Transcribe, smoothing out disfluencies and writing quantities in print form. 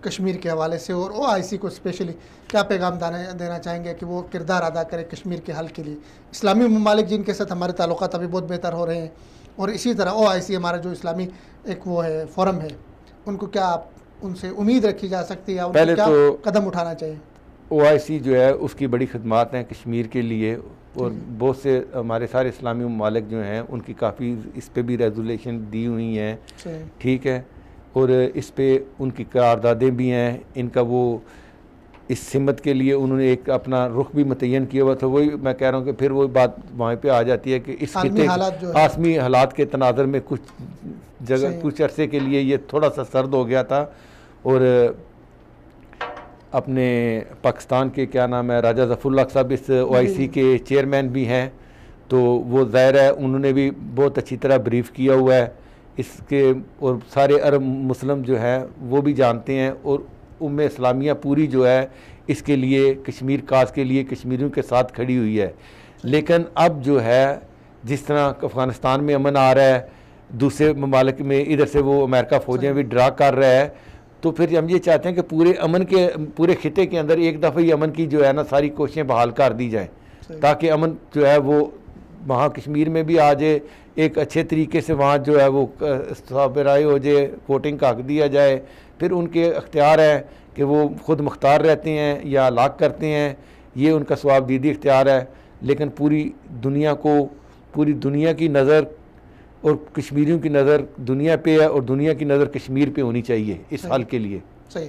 कश्मीर के हवाले से, और OIC को स्पेशली क्या पैगाम देना चाहेंगे कि वो किरदार अदा करे कश्मीर के हल के लिए? इस्लामी ममालिक जिनके साथ हमारे ताल्लुकात अभी बहुत बेहतर हो रहे हैं, और इसी तरह OIC हमारा जो इस्लामी एक वो है फोरम है, उनको क्या उनसे उम्मीद रखी जा सकती है, उनको क्या कदम उठाना चाहिए? OIC जो है उसकी बड़ी खदमात हैं कश्मीर के लिए, और बहुत से हमारे सारे इस्लामी ममालिक जो हैं उनकी काफ़ी इस पे भी रेजोल्यूशन दी हुई हैं, ठीक है, और इस पे उनकी करारदादें भी हैं। इनका वो इस सिमत के लिए उन्होंने एक अपना रुख भी मुतय्यन किया हुआ था। वही मैं कह रहा हूँ कि फिर वही बात वहाँ पे आ जाती है कि इस आसमी हालात के तनाज़ुर में कुछ जगह कुछ अरसे के लिए ये थोड़ा सा सर्द हो गया था, और अपने पाकिस्तान के क्या नाम है राजा ज़फ़रुल्लाह साहब इस OIC के चेयरमैन भी हैं, तो वो ज़ाहिर है उन्होंने भी बहुत अच्छी तरह ब्रीफ़ किया हुआ है इसके, और सारे अरब मुस्लिम जो है वो भी जानते हैं, और उम्मे इस्लामिया पूरी जो है इसके लिए कश्मीर काज के लिए कश्मीरियों के साथ खड़ी हुई है। लेकिन अब जो है जिस तरह अफ़गानिस्तान में अमन आ रहा है, दूसरे ममालिक में इधर से वो अमेरिका फ़ौजें भी ड्रा कर रहा है, तो फिर हम ये चाहते हैं कि पूरे अमन के पूरे खिते के अंदर एक दफ़ा ही अमन की जो है ना सारी कोशिशें बहाल कर दी जाएँ, ताकि अमन जो है वो वहाँ कश्मीर में भी आ जाए, एक अच्छे तरीके से वहाँ जो है वो साबराई हो जाए, वोटिंग का हक दिया जाए। फिर उनके अख्तियार है कि वो ख़ुद मुख्तार रहते हैं या लाक करते हैं, ये उनका स्वाबदीदी इख्तियार है। लेकिन पूरी दुनिया को, पूरी दुनिया की नज़र और कश्मीरियों की नज़र दुनिया पे है, और दुनिया की नज़र कश्मीर पे होनी चाहिए इस हल के लिए। सही।